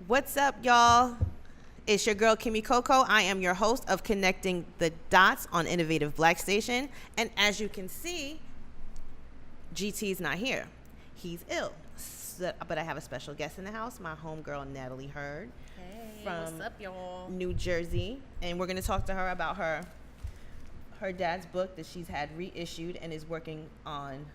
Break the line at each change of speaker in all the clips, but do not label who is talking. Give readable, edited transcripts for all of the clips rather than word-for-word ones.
What's up, y'all? It's your girl, Kymmy Cocoa. I am your host of Connecting the Dots on Innovative Black Station. And as you can see, GT's not here. He's ill. But I have a special guest in the house, my homegirl, Natalie Heard.
Hey,
from
what's up, y'all?
New Jersey. And we're going to talk to her about her dad's book that she's had reissued and is working on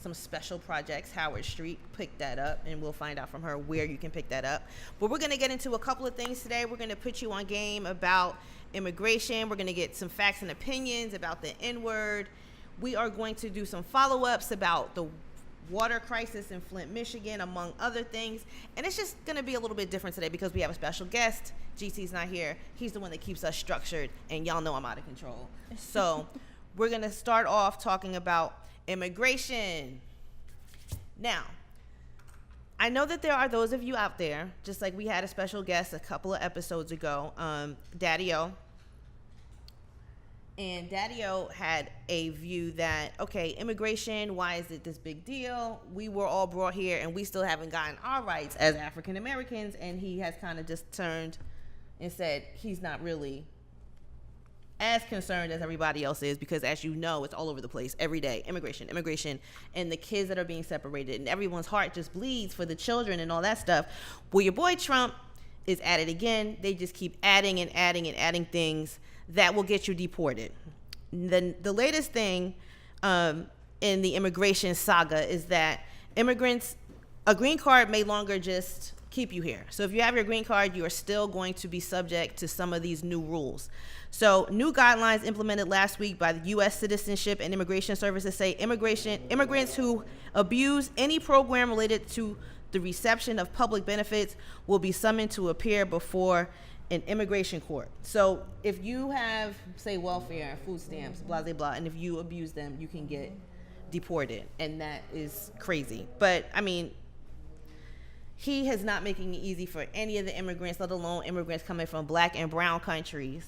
some special projects. Howard Street picked that up, and we'll find out from her where you can pick that up. But we're going to get into a couple of things today. We're going to put you on game about immigration. We're going to get some facts and opinions about the N-word. We are going to do some follow-ups about the water crisis in Flint, Michigan, among other things. And it's just going to be a little bit different today because we have a special guest. GT's not here. He's the one that keeps us structured, and y'all know I'm out of control. So we're going to start off talking about immigration. Now, I know that there are those of you out there, just like we had a special guest a couple of episodes ago, Daddy-O. And Daddy-O had a view that, okay, immigration, why is it this big deal? We were all brought here and we still haven't gotten our rights as African Americans. And he has kind of just turned and said he's not really as concerned as everybody else is, because as you know, it's all over the place every day. Immigration, and the kids that are being separated, and everyone's heart just bleeds for the children and all that stuff. Well, your boy Trump is at it again. They just keep adding and adding and adding things that will get you deported. The latest thing in the immigration saga is that immigrants, a green card may longer just keep you here. So if you have your green card, you are still going to be subject to some of these new rules. So new guidelines implemented last week by the U.S. Citizenship and Immigration Services say immigrants who abuse any program related to the reception of public benefits will be summoned to appear before an immigration court. So if you have, say, welfare, food stamps, blah, blah, blah, and if you abuse them, you can get deported. And that is crazy. But, I mean, he is not making it easy for any of the immigrants, let alone immigrants coming from black and brown countries.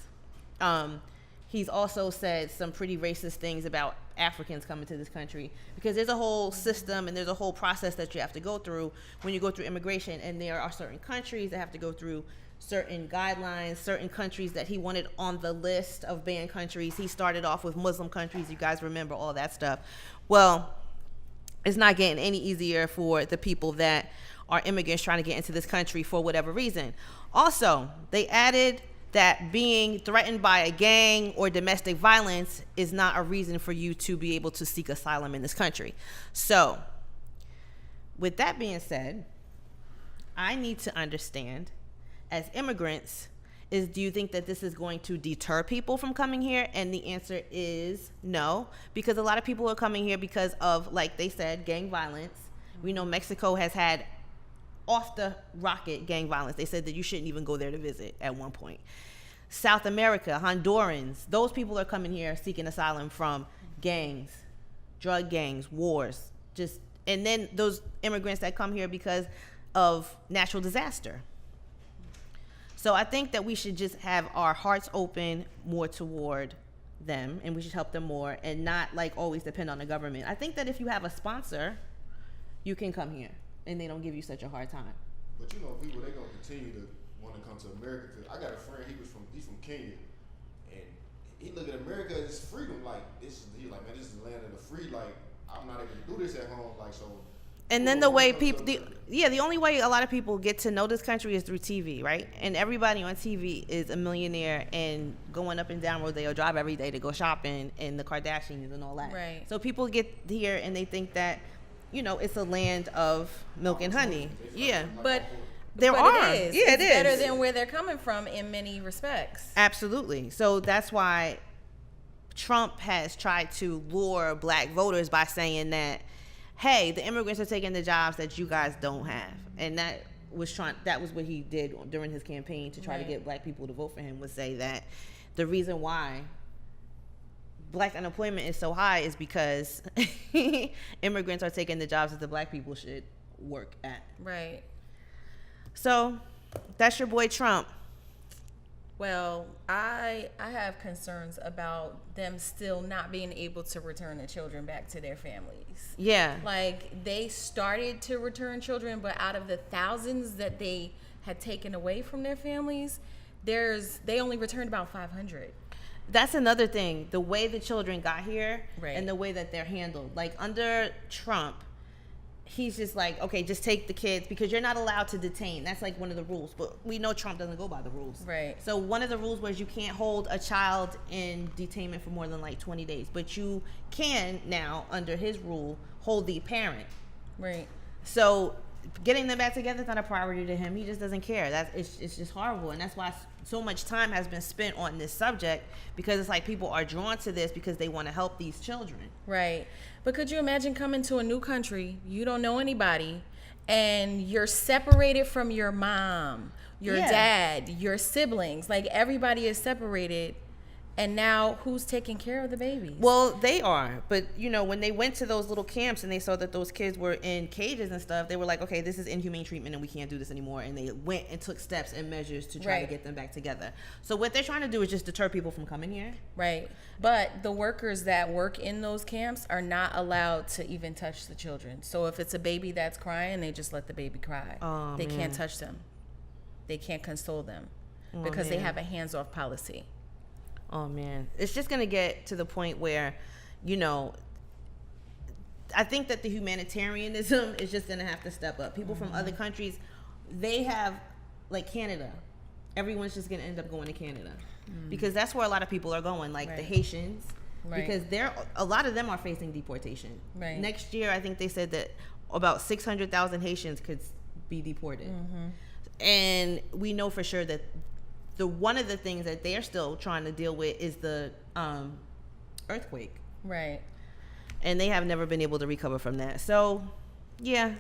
He's also said some pretty racist things about Africans coming to this country, because there's a whole system and there's a whole process that you have to go through when you go through immigration. And there are certain countries that have to go through certain guidelines, certain countries that he wanted on the list of banned countries. He started off with Muslim countries. You guys remember all that stuff. Well, it's not getting any easier for the people that are immigrants trying to get into this country for whatever reason. Also, they added that being threatened by a gang or domestic violence is not a reason for you to be able to seek asylum in this country. So, with that being said, I need to understand, as immigrants, do you think that this is going to deter people from coming here? And the answer is no, because a lot of people are coming here because of, like they said, gang violence. We know Mexico has had off the rocket gang violence. They said that you shouldn't even go there to visit at one point. South America, Hondurans, those people are coming here seeking asylum from gangs, drug gangs, wars, and then those immigrants that come here because of natural disaster. So I think that we should just have our hearts open more toward them, and we should help them more and not like always depend on the government. I think that if you have a sponsor, you can come here and they don't give you such a hard time.
But you know, people, they're going to continue to want to come to America. Cause I got a friend, he's from Kenya, and he look at America as freedom. Like, he's like, man, this is the land of the free. Like, I'm not able to do this at home. Like, so.
And then the way people, the only way a lot of people get to know this country is through TV, right? And everybody on TV is a millionaire and going up and down Rodeo Drive every day to go shopping, and the Kardashians and all that.
Right.
So people get here and they think that, you know, it's a land of milk and honey. Yeah.
But
there are.
It is.
Yeah,
it's better than where they're coming from in many respects.
Absolutely. So that's why Trump has tried to lure black voters by saying that, hey, the immigrants are taking the jobs that you guys don't have. And that was what he did during his campaign to try to get black people to vote for him, was say that the reason why black unemployment is so high is because immigrants are taking the jobs that the black people should work at.
Right.
So that's your boy Trump.
Well, I have concerns about them still not being able to return the children back to their families.
Yeah.
Like, they started to return children, but out of the thousands that they had taken away from their families, they only returned about 500.
That's another thing. The way the children got here
Right.
and the way that they're handled. Like under Trump, he's just like, okay, just take the kids because you're not allowed to detain. That's like one of the rules. But we know Trump doesn't go by the rules.
Right.
So one of the rules was you can't hold a child in detainment for more than like 20 days. But you can now, under his rule, hold the parent.
Right.
So getting them back together is not a priority to him. He just doesn't care. It's just horrible, and that's why so much time has been spent on this subject, because it's like people are drawn to this because they want to help these children.
Right. But could you imagine coming to a new country, you don't know anybody, and you're separated from your mom, your
Yeah.
dad, your siblings, like everybody is separated, and now who's taking care of the babies?
Well, they are, but when they went to those little camps and they saw that those kids were in cages and stuff, they were like, okay, this is inhumane treatment and we can't do this anymore, and they went and took steps and measures to try
Right.
to get them back together. So what they're trying to do is just deter people from coming here.
Right. But the workers that work in those camps are not allowed to even touch the children. So if it's a baby that's crying, they just let the baby cry.
Oh,
They
man.
can't touch them. They can't console them
Oh,
because they
man.
have a hands-off policy.
Oh man, it's just gonna get to the point where, I think that the humanitarianism is just gonna have to step up. People from other countries, they have, like Canada, everyone's just gonna end up going to Canada because that's where a lot of people are going, like the
Right.
Haitians,
Right.
because a lot of them are facing deportation.
Right.
Next year, I think they said that about 600,000 Haitians could be deported, and we know for sure that one of the things that they're still trying to deal with is the earthquake,
Right.
and they have never been able to recover from that. So, yeah.